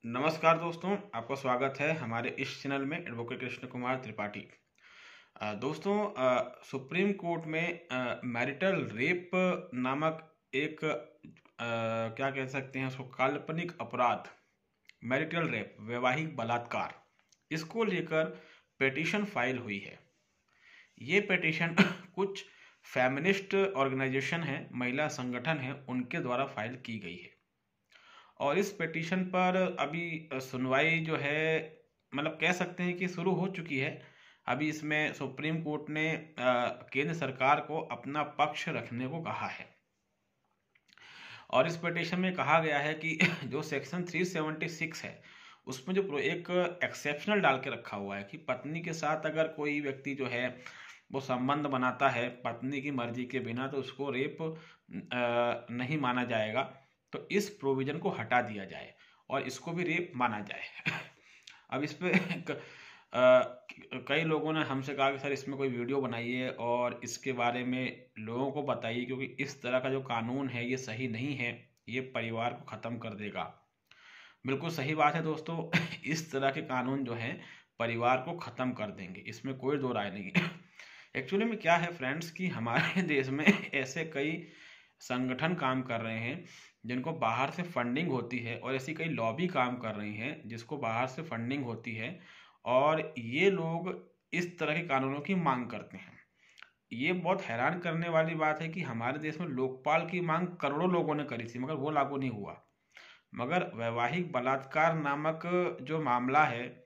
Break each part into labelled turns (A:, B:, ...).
A: नमस्कार दोस्तों, आपका स्वागत है हमारे इस चैनल में एडवोकेट कृष्ण कुमार त्रिपाठी। दोस्तों, सुप्रीम कोर्ट में मैरिटल रेप नामक एक क्या कह सकते हैं उसको, काल्पनिक अपराध, मैरिटल रेप, वैवाहिक बलात्कार, इसको लेकर पिटीशन फाइल हुई है। ये पिटीशन कुछ फेमिनिस्ट ऑर्गेनाइजेशन है, महिला संगठन है, उनके द्वारा फाइल की गई है। और इस पिटीशन पर अभी सुनवाई जो है, मतलब कह सकते हैं कि शुरू हो चुकी है। अभी इसमें सुप्रीम कोर्ट ने केंद्र सरकार को अपना पक्ष रखने को कहा है। और इस पिटीशन में कहा गया है कि जो सेक्शन 376 है उसमें जो एक एक्सेप्शनल डाल के रखा हुआ है कि पत्नी के साथ अगर कोई व्यक्ति जो है वो संबंध बनाता है पत्नी की मर्जी के बिना, तो उसको रेप नहीं माना जाएगा। तो इस प्रोविजन को हटा दिया जाए और इसको भी रेप माना जाए। अब इस पे कई लोगों ने हमसे कहा कि सर इसमें कोई वीडियो बनाइए और इसके बारे में लोगों को बताइए, क्योंकि इस तरह का जो कानून है ये सही नहीं है, ये परिवार को ख़त्म कर देगा। बिल्कुल सही बात है दोस्तों। इस तरह के कानून जो हैं परिवार को ख़त्म कर देंगे, इसमें कोई दो राय नहीं है। एक्चुअली में क्या है फ्रेंड्स कि हमारे देश में ऐसे कई संगठन काम कर रहे हैं जिनको बाहर से फंडिंग होती है, और ऐसी कई लॉबी काम कर रही हैं जिसको बाहर से फंडिंग होती है, और ये लोग इस तरह के कानूनों की मांग करते हैं। ये बहुत हैरान करने वाली बात है कि हमारे देश में लोकपाल की मांग करोड़ों लोगों ने करी थी मगर वो लागू नहीं हुआ। मगर वैवाहिक बलात्कार नामक जो मामला है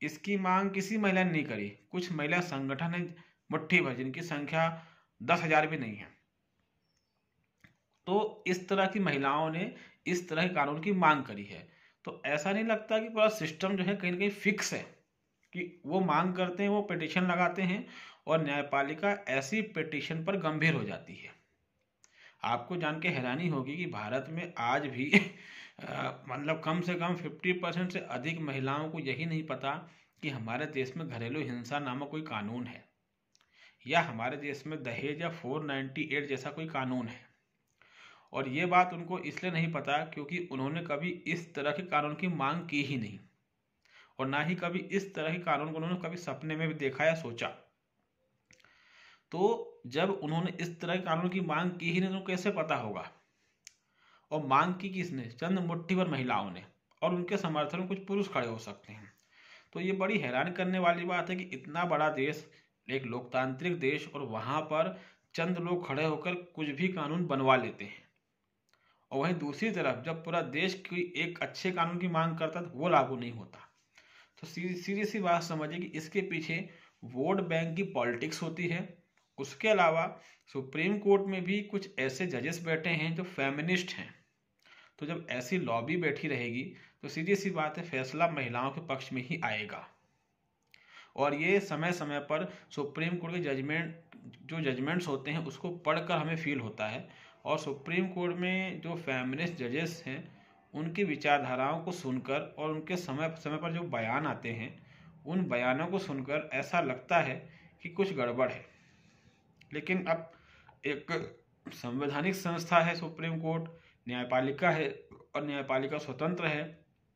A: इसकी मांग किसी महिला ने नहीं करी। कुछ महिला संगठन है मुट्ठी भर, जिनकी संख्या 10,000 भी नहीं है। तो इस तरह की महिलाओं ने इस तरह के कानून की मांग करी है। तो ऐसा नहीं लगता कि पूरा सिस्टम जो है कहीं ना कहीं फिक्स है कि वो मांग करते हैं, वो पिटीशन लगाते हैं और न्यायपालिका ऐसी पिटीशन पर गंभीर हो जाती है। आपको जान के हैरानी होगी कि भारत में आज भी मतलब कम से कम 50% से अधिक महिलाओं को यही नहीं पता कि हमारे देश में घरेलू हिंसा नामक कोई कानून है, या हमारे देश में दहेज या 498 जैसा कोई कानून है। और ये बात उनको इसलिए नहीं पता क्योंकि उन्होंने कभी इस तरह के कानून की मांग की ही नहीं, और ना ही कभी इस तरह के कानून को उन्होंने कभी सपने में भी देखा या सोचा। तो जब उन्होंने इस तरह के कानून की मांग की ही नहीं तो कैसे पता होगा? और मांग की किसने? चंद मुट्ठी भर महिलाओं ने, और उनके समर्थन में कुछ पुरुष खड़े हो सकते हैं। तो ये बड़ी हैरान करने वाली बात है कि इतना बड़ा देश, एक लोकतांत्रिक देश, और वहाँ पर चंद लोग खड़े होकर कुछ भी कानून बनवा लेते हैं। और वहीं दूसरी तरफ जब पूरा देश कोई एक अच्छे कानून की मांग करता तो वो लागू नहीं होता। तो सीधी सी बात समझिए कि इसके पीछे वोट बैंक की पॉलिटिक्स होती है। उसके अलावा सुप्रीम कोर्ट में भी कुछ ऐसे जजेस बैठे हैं जो फेमिनिस्ट हैं। तो जब ऐसी लॉबी बैठी रहेगी तो सीधी सी बात है, फैसला महिलाओं के पक्ष में ही आएगा। और ये समय समय पर सुप्रीम कोर्ट के जजमेंट्स होते हैं उसको पढ़कर हमें फील होता है। और सुप्रीम कोर्ट में जो फेमिनिस्ट जजेस हैं उनकी विचारधाराओं को सुनकर और उनके समय समय पर जो बयान आते हैं उन बयानों को सुनकर ऐसा लगता है कि कुछ गड़बड़ है। लेकिन अब एक संवैधानिक संस्था है सुप्रीम कोर्ट, न्यायपालिका है, और न्यायपालिका स्वतंत्र है।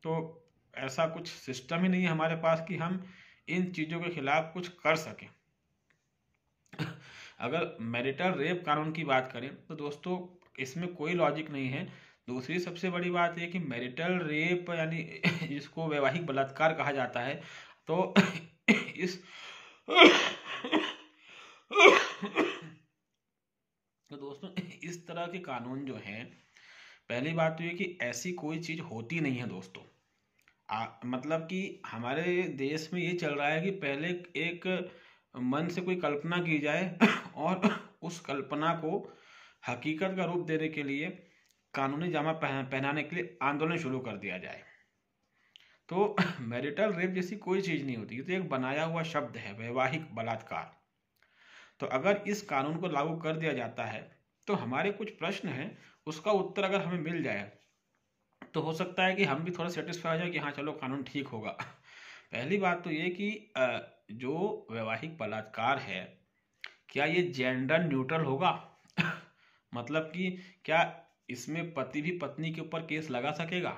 A: तो ऐसा कुछ सिस्टम ही नहीं है हमारे पास कि हम इन चीज़ों के खिलाफ कुछ कर सकें। अगर मैरिटल रेप कानून की बात करें तो दोस्तों इसमें कोई लॉजिक नहीं है। दूसरी सबसे बड़ी बात है कि मैरिटल रेप यानी जिसको वैवाहिक बलात्कार कहा जाता है, तो इस तो दोस्तों इस तरह के कानून जो हैं, पहली बात तो ये कि ऐसी कोई चीज़ होती नहीं है दोस्तों। मतलब कि हमारे देश में ये चल रहा है कि पहले एक मन से कोई कल्पना की जाए और उस कल्पना को हकीकत का रूप देने के लिए कानूनी जामा पहनाने के लिए आंदोलन शुरू कर दिया जाए। तो मैरिटल रेप जैसी कोई चीज़ नहीं होती, ये तो एक बनाया हुआ शब्द है, वैवाहिक बलात्कार। तो अगर इस कानून को लागू कर दिया जाता है तो हमारे कुछ प्रश्न हैं, उसका उत्तर अगर हमें मिल जाए तो हो सकता है कि हम भी थोड़ा सेटिस्फाई हो जाए कि हाँ चलो कानून ठीक होगा। पहली बात तो ये कि जो वैवाहिक बलात्कार है क्या ये जेंडर न्यूट्रल होगा? मतलब कि क्या इसमें पति भी पत्नी के ऊपर केस लगा सकेगा?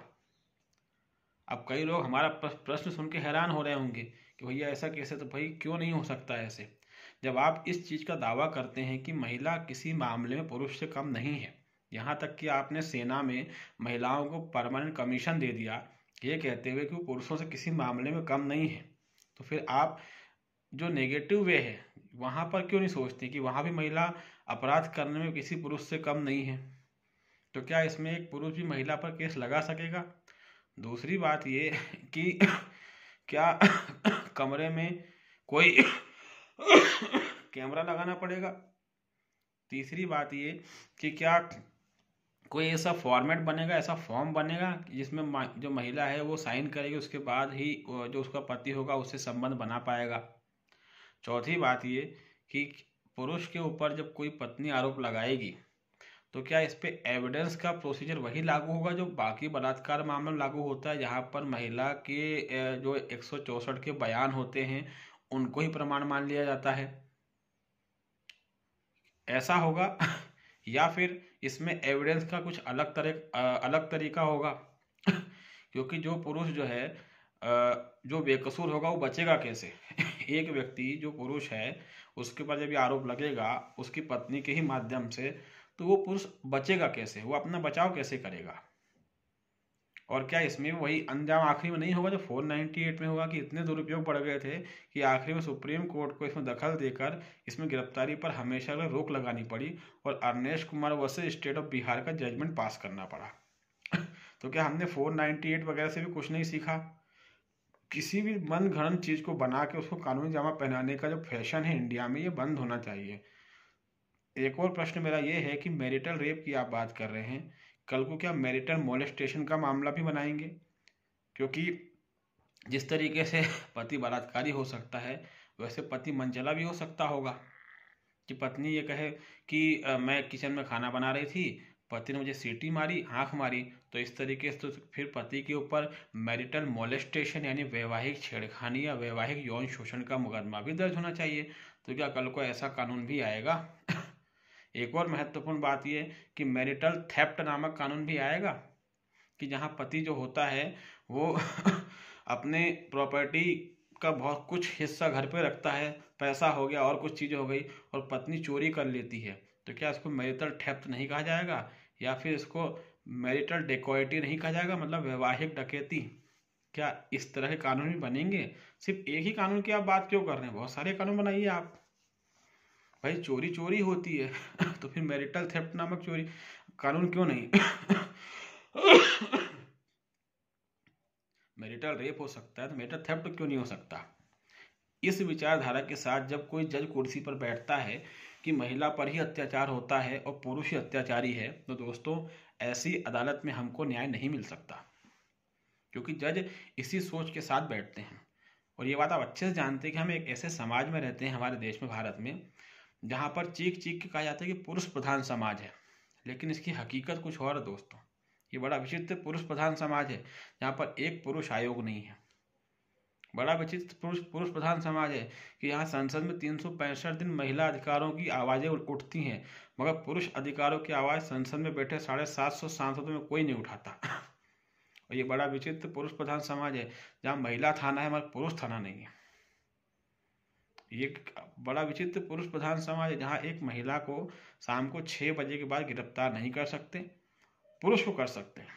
A: अब कई लोग हमारा प्रश्न सुन के हैरान हो रहे होंगे कि भैया ऐसा कैसे, तो भाई क्यों नहीं हो सकता ऐसे। जब आप इस चीज़ का दावा करते हैं कि महिला किसी मामले में पुरुष से कम नहीं है, यहाँ तक कि आपने सेना में महिलाओं को परमानेंट कमीशन दे दिया ये कहते हुए कि वो पुरुषों से किसी मामले में कम नहीं है, तो फिर आप जो नेगेटिव वे है वहाँ पर क्यों नहीं सोचते कि वहाँ भी महिला अपराध करने में किसी पुरुष से कम नहीं है। तो क्या इसमें एक पुरुष भी महिला पर केस लगा सकेगा? दूसरी बात ये कि क्या कमरे में कोई कैमरा लगाना पड़ेगा? तीसरी बात ये कि क्या कोई ऐसा फॉर्मेट बनेगा, ऐसा फॉर्म बनेगा जिसमें जो महिला है वो साइन करेगी, उसके बाद ही जो उसका पति होगा उससे संबंध बना पाएगा। चौथी बात ये कि पुरुष के ऊपर जब कोई पत्नी आरोप लगाएगी तो क्या इस पे एविडेंस का प्रोसीजर वही लागू होगा जो बाकी बलात्कार मामलों में लागू होता है, जहाँ पर महिला के जो 164 के बयान होते हैं उनको ही प्रमाण मान लिया जाता है, ऐसा होगा? या फिर इसमें एविडेंस का कुछ अलग तरीका होगा? क्योंकि जो पुरुष जो है जो बेकसूर होगा वो बचेगा कैसे? एक व्यक्ति जो पुरुष है उसके ऊपर जब ये आरोप लगेगा उसकी पत्नी के ही माध्यम से, तो वो पुरुष बचेगा कैसे, वो अपना बचाव कैसे करेगा? और क्या इसमें वही अंजाम आखिरी में नहीं होगा जो 498 में होगा कि इतने दुरुपयोग बढ़ गए थे कि आखिरी में सुप्रीम कोर्ट को इसमें दखल देकर इसमें गिरफ्तारी पर हमेशा के लिए रोक लगानी पड़ी और Arnesh Kumar versus state of Bihar का जजमेंट पास करना पड़ा। तो क्या हमने 498 वगैरह से भी कुछ नहीं सीखा? किसी भी मन घड़न चीज को बना के उसको कानूनी जामा पहनाने का जो फैशन है इंडिया में, ये बंद होना चाहिए। एक और प्रश्न मेरा ये है कि मैरिटल रेप की आप बात कर रहे हैं, कल को क्या मैरिटल मोलेस्टेशन का मामला भी बनाएंगे? क्योंकि जिस तरीके से पति बलात्कारी हो सकता है वैसे पति मनचला भी हो सकता होगा कि पत्नी ये कहे कि मैं किचन में खाना बना रही थी, पति ने मुझे सीटी मारी, आंख मारी, तो इस तरीके से तो फिर पति के ऊपर मैरिटल मोलेस्टेशन यानी वैवाहिक छेड़खानी या वैवाहिक यौन शोषण का मुकदमा भी दर्ज होना चाहिए। तो क्या कल को ऐसा कानून भी आएगा? एक और महत्वपूर्ण बात यह कि मैरिटल थेफ्ट नामक कानून भी आएगा कि जहां पति जो होता है वो अपने प्रॉपर्टी का बहुत कुछ हिस्सा घर पे रखता है, पैसा हो गया और कुछ चीज़ें हो गई, और पत्नी चोरी कर लेती है, तो क्या इसको मैरिटल थेफ्ट नहीं कहा जाएगा? या फिर इसको मैरिटल डेकोइटी नहीं कहा जाएगा, मतलब वैवाहिक डकैती? क्या इस तरह के कानून भी बनेंगे? सिर्फ एक ही कानून की आप बात क्यों कर रहे हैं? बहुत सारे कानून बनाइए आप। भाई चोरी चोरी होती है तो फिर मैरिटल थेफ्ट नामक चोरी कानून क्यों नहीं? मैरिटल रेप हो सकता है तो मैरिटल थेफ्ट क्यों नहीं हो सकता? इस विचारधारा के साथ जब कोई जज कुर्सी पर बैठता है कि महिला पर ही अत्याचार होता है और पुरुष ही अत्याचारी है, तो दोस्तों ऐसी अदालत में हमको न्याय नहीं मिल सकता, क्योंकि जज इसी सोच के साथ बैठते हैं। और ये बात आप अच्छे से जानते हैं कि हम एक ऐसे समाज में रहते हैं हमारे देश में, भारत में, जहाँ पर चीख चीख के कहा जाता है कि पुरुष प्रधान समाज है, लेकिन इसकी हकीकत कुछ और है दोस्तों। ये बड़ा विचित्र पुरुष प्रधान समाज है जहाँ पर एक पुरुष आयोग नहीं है। बड़ा विचित्र पुरुष प्रधान समाज है कि यहाँ संसद में 365 दिन महिला अधिकारों की आवाज़ें उठती हैं, मगर पुरुष अधिकारों की आवाज़ संसद में बैठे 750 सांसदों में कोई नहीं उठाता। और ये बड़ा विचित्र पुरुष प्रधान समाज है जहाँ महिला थाना है मगर पुरुष थाना नहीं है। ये बड़ा विचित्र पुरुष प्रधान समाज है जहाँ एक महिला को शाम को 6 बजे के बाद गिरफ्तार नहीं कर सकते, पुरुष को कर सकते हैं।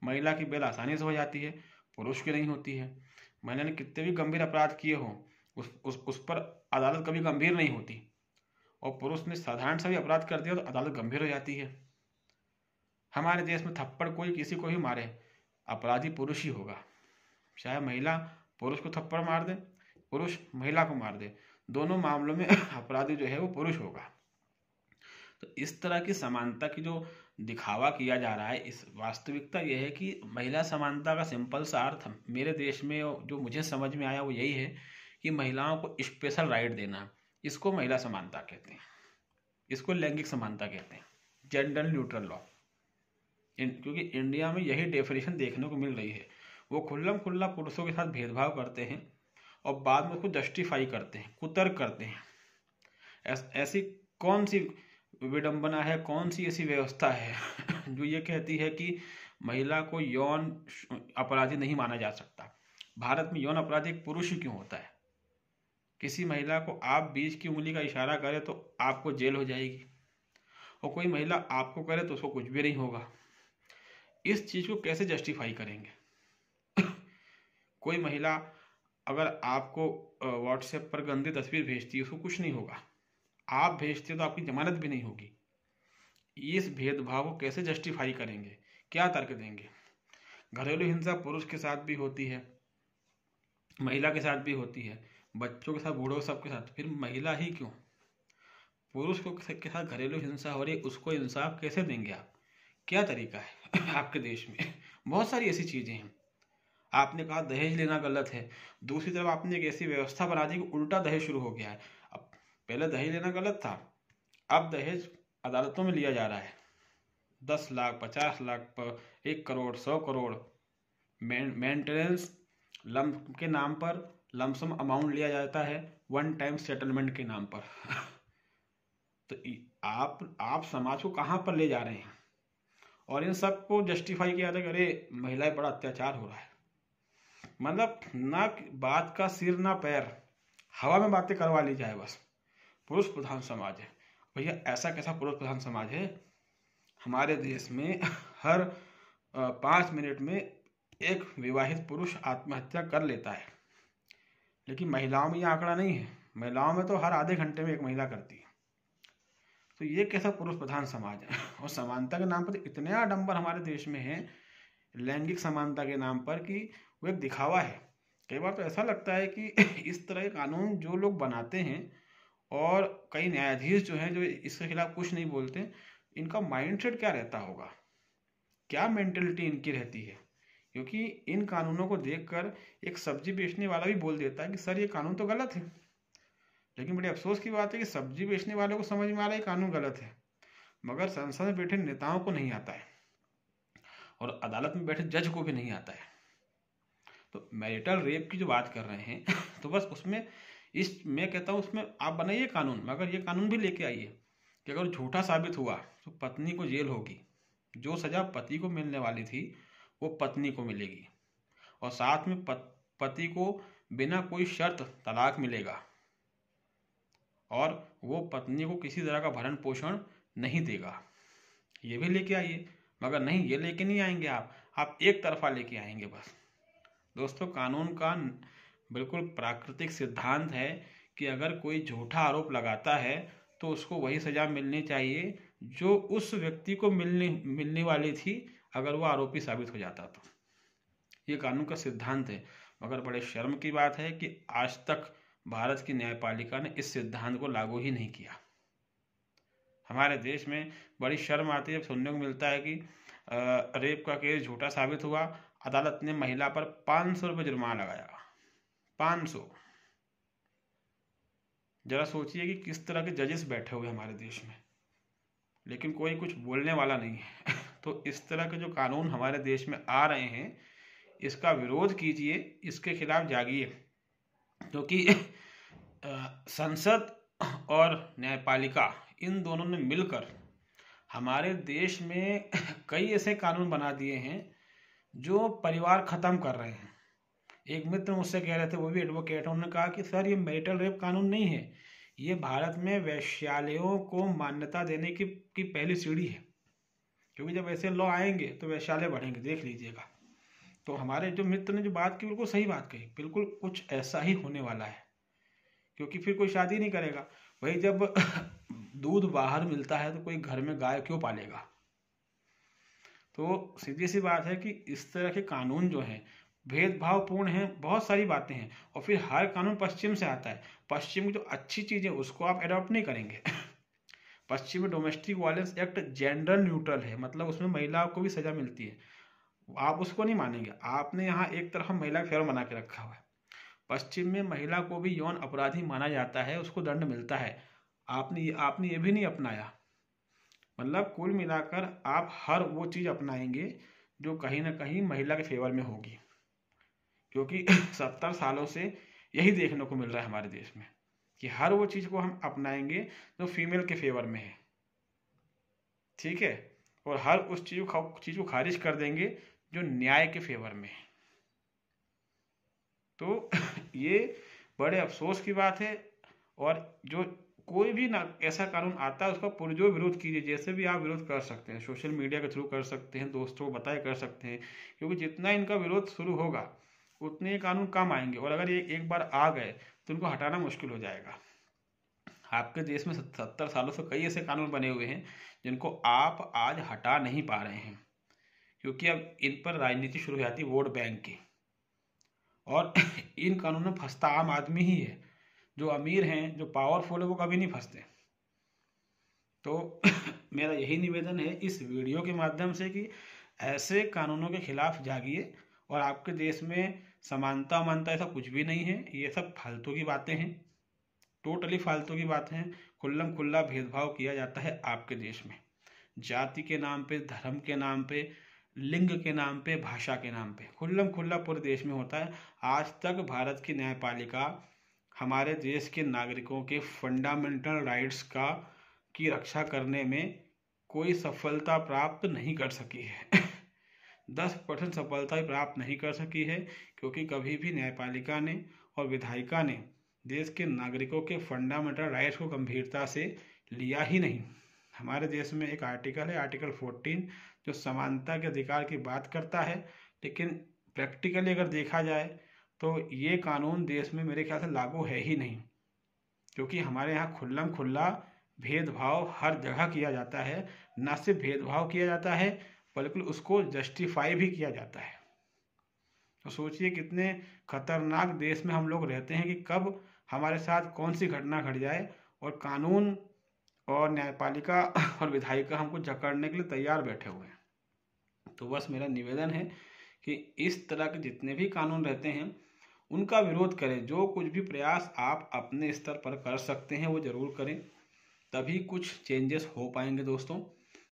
A: महिला की बेल आसानी से हो जाती है, पुरुष की नहीं होती है। महिला ने कितने भी गंभीर अपराध किए हों उस पर अदालत कभी गंभीर नहीं होती, और पुरुष ने साधारण सा भी अपराध कर दिया तो अदालत गंभीर हो जाती है। हमारे देश में थप्पड़ कोई किसी को भी मारे, अपराधी पुरुष ही होगा। चाहे महिला पुरुष को थप्पड़ मार दे, पुरुष महिला को मार दे, दोनों मामलों में अपराधी जो है वो पुरुष होगा। तो इस तरह की समानता की जो दिखावा किया जा रहा है, इस वास्तविकता यह है कि महिला समानता का सिंपल सा अर्थ मेरे देश में जो मुझे समझ में आया वो यही है कि महिलाओं को स्पेशल राइट देना, इसको महिला समानता कहते हैं, इसको लैंगिक समानता कहते हैं, जेंडर न्यूट्रल लॉ। क्योंकि इंडिया में यही डेफिनेशन देखने को मिल रही है। वो खुल्लम खुल्ला पुरुषों के साथ भेदभाव करते हैं और बाद में उसको जस्टिफाई करते हैं, कुतर्क करते हैं। ऐसी कौन सी विडंबना है, कौन सी ऐसी व्यवस्था है जो ये कहती है कि महिला को यौन अपराधी नहीं माना जा सकता। भारत में यौन अपराधी एक पुरुष ही क्यों होता है? किसी महिला को आप बीच की उंगली का इशारा करें तो आपको जेल हो जाएगी, और कोई महिला आपको करे तो उसको कुछ भी नहीं होगा। इस चीज को कैसे जस्टिफाई करेंगे? कोई महिला अगर आपको व्हाट्सएप पर गंदी तस्वीर भेजती है, उसको कुछ नहीं होगा। आप भेजते हो तो आपकी जमानत भी नहीं होगी। इस भेदभाव को कैसे जस्टिफाई करेंगे? क्या तर्क देंगे? घरेलू हिंसा पुरुष के साथ भी होती है, महिला के साथ भी होती है, बच्चों के साथ, बूढ़ों सबके साथ, फिर महिला ही क्यों? पुरुष को के साथ घरेलू हिंसा हो रही है, उसको इंसाफ कैसे देंगे आप? क्या तरीका है आपके देश में? बहुत सारी ऐसी चीजें हैं। आपने कहा दहेज लेना गलत है, दूसरी तरफ आपने एक ऐसी व्यवस्था बना दी कि उल्टा दहेज शुरू हो गया है। अब पहले दहेज लेना गलत था, अब दहेज अदालतों में लिया जा रहा है। 10 लाख, 50 लाख, 1 करोड़, 100 करोड़ मेंटेनेंस लम्प के नाम पर लमसम अमाउंट लिया जाता है, वन टाइम सेटलमेंट के नाम पर। तो आप समाज को कहाँ पर ले जा रहे हैं? और इन सब को जस्टिफाई किया था कि अरे महिलाएं बड़ा अत्याचार हो रहा है। मतलब ना बात का सिर ना पैर, हवा में बातें करवा ली जाए बस। पुरुष प्रधान समाज है भैया, ऐसा कैसा पुरुष प्रधान समाज है? हमारे देश में हर 5 मिनट में एक विवाहित पुरुष आत्महत्या कर लेता है, लेकिन महिलाओं में यह आंकड़ा नहीं है। महिलाओं में तो हर आधे घंटे में एक महिला करती है। तो ये कैसा पुरुष प्रधान समाज है? और समानता के नाम पर इतने आडंबर हमारे देश में है, लैंगिक समानता के नाम पर, कि वो एक दिखावा है। कई बार तो ऐसा लगता है कि इस तरह के कानून जो लोग बनाते हैं, और कई न्यायाधीश जो हैं जो इसके खिलाफ कुछ नहीं बोलते, इनका माइंडसेट क्या रहता होगा, क्या मेंटेलिटी इनकी रहती है? क्योंकि इन कानूनों को देखकर एक सब्जी बेचने वाला भी बोल देता है कि सर ये कानून तो गलत है। लेकिन बड़े अफसोस की बात है कि सब्जी बेचने वालों को समझ में आ रहा है कानून गलत है, मगर संसद में बैठे नेताओं को नहीं आता है, और अदालत में बैठे जज को भी नहीं आता है। तो मैरिटल रेप की जो बात कर रहे हैं तो बस उसमें मैं कहता हूँ उसमें आप बनाइए कानून, मगर ये कानून भी लेके आइए कि अगर झूठा साबित हुआ तो पत्नी को जेल होगी, जो सजा पति को मिलने वाली थी वो पत्नी को मिलेगी, और साथ में पति को बिना कोई शर्त तलाक मिलेगा, और वो पत्नी को किसी तरह का भरण पोषण नहीं देगा। ये भी लेके आइए, मगर नहीं, ये लेके नहीं आएंगे आप एक तरफा लेके आएंगे बस। दोस्तों, कानून का बिल्कुल प्राकृतिक सिद्धांत है कि अगर कोई झूठा आरोप लगाता है तो उसको वही सजा मिलनी चाहिए जो उस व्यक्ति को मिलने वाली थी अगर वो आरोपी साबित हो जाता तो। ये कानून का सिद्धांत है, मगर बड़े शर्म की बात है कि आज तक भारत की न्यायपालिका ने इस सिद्धांत को लागू ही नहीं किया। हमारे देश में बड़ी शर्म आती है, सुनने को मिलता है कि रेप का केस झूठा साबित हुआ, अदालत ने महिला पर 500 रुपये जुर्माना लगाया। 500। जरा सोचिए कि किस तरह के जजेस बैठे हुए हमारे देश में, लेकिन कोई कुछ बोलने वाला नहीं है। तो इस तरह के जो कानून हमारे देश में आ रहे हैं, इसका विरोध कीजिए, इसके खिलाफ जागिए, क्योंकि संसद और न्यायपालिका इन दोनों ने मिलकर हमारे देश में कई ऐसे कानून बना दिए हैं जो परिवार खत्म कर रहे हैं। एक मित्र मुझसे कह रहे थे, वो भी एडवोकेट, उन्होंने कहा कि सर ये मैरिटल रेप कानून नहीं है, ये भारत में वैश्यालयों को मान्यता देने की पहली सीढ़ी है, क्योंकि जब ऐसे लॉ आएंगे तो वैश्यालय बढ़ेंगे, देख लीजिएगा। तो हमारे जो मित्र ने जो बात की बिल्कुल सही बात कही, बिल्कुल कुछ ऐसा ही होने वाला है, क्योंकि फिर कोई शादी नहीं करेगा। भाई जब दूध बाहर मिलता है तो कोई घर में गाय क्यों पालेगा? तो सीधी सी बात है कि इस तरह के कानून जो हैं भेदभावपूर्ण हैं, बहुत सारी बातें हैं, और फिर हर कानून पश्चिम से आता है। पश्चिम की जो अच्छी चीज़ है उसको आप अडॉप्ट नहीं करेंगे। पश्चिम में domestic violence act gender neutral है, मतलब उसमें महिलाओं को भी सजा मिलती है, आप उसको नहीं मानेंगे। आपने यहाँ एक तरफ महिला फेवर बना के रखा हुआ है। पश्चिम में महिला को भी यौन अपराधी माना जाता है, उसको दंड मिलता है। आपने ये भी नहीं अपनाया। मतलब कुल मिलाकर आप हर वो चीज़ अपनाएंगे जो कहीं ना कहीं महिला के फेवर में होगी, क्योंकि 70 सालों से यही देखने को मिल रहा है हमारे देश में कि हर वो चीज़ को हम अपनाएंगे जो फीमेल के फेवर में है। ठीक है, और हर उस चीज़ को खारिज कर देंगे जो न्याय के फेवर में है। तो ये बड़े अफसोस की बात है। और जो कोई भी ना ऐसा कानून आता है उसका पुरजोर विरोध कीजिए, जैसे भी आप विरोध कर सकते हैं, सोशल मीडिया के थ्रू कर सकते हैं, दोस्तों को बताए कर सकते हैं, क्योंकि जितना इनका विरोध शुरू होगा उतने ये कानून कम आएंगे, और अगर ये एक बार आ गए तो इनको हटाना मुश्किल हो जाएगा। आपके देश में 70 सालों से कई ऐसे कानून बने हुए हैं जिनको आप आज हटा नहीं पा रहे हैं, क्योंकि अब इन पर राजनीति शुरू हो जाती है वोट बैंक की। और इन कानूनों में फंसता आम आदमी ही है। जो अमीर हैं, जो पावरफुल है, वो कभी नहीं फंसते। तो मेरा यही निवेदन है इस वीडियो के माध्यम से कि ऐसे कानूनों के खिलाफ जागिए। और आपके देश में समानता अमानता ऐसा कुछ भी नहीं है, ये सब फालतू की बातें हैं, टोटली फालतू की बातें हैं। खुल्लम खुल्ला भेदभाव किया जाता है आपके देश में, जाति के नाम पे, धर्म के नाम पे, लिंग के नाम पे, भाषा के नाम पे, खुल्लम खुल्ला पूरे देश में होता है। आज तक भारत की न्यायपालिका हमारे देश के नागरिकों के फंडामेंटल राइट्स की रक्षा करने में कोई सफलता प्राप्त नहीं कर सकी है। 10% सफलता ही प्राप्त नहीं कर सकी है, क्योंकि कभी भी न्यायपालिका ने और विधायिका ने देश के नागरिकों के फंडामेंटल राइट्स को गंभीरता से लिया ही नहीं। हमारे देश में एक आर्टिकल है, आर्टिकल 14, जो समानता के अधिकार की बात करता है, लेकिन प्रैक्टिकली अगर देखा जाए तो ये कानून देश में मेरे ख्याल से लागू है ही नहीं, क्योंकि हमारे यहाँ खुल्लम खुल्ला भेदभाव हर जगह किया जाता है। न सिर्फ भेदभाव किया जाता है बल्कि उसको जस्टिफाई भी किया जाता है। तो सोचिए कितने खतरनाक देश में हम लोग रहते हैं कि कब हमारे साथ कौन सी घटना घट जाए और कानून और न्यायपालिका और विधायिका हमको जकड़ने के लिए तैयार बैठे हुए हैं। तो बस मेरा निवेदन है कि इस तरह के जितने भी कानून रहते हैं उनका विरोध करें। जो कुछ भी प्रयास आप अपने स्तर पर कर सकते हैं वो ज़रूर करें, तभी कुछ चेंजेस हो पाएंगे दोस्तों।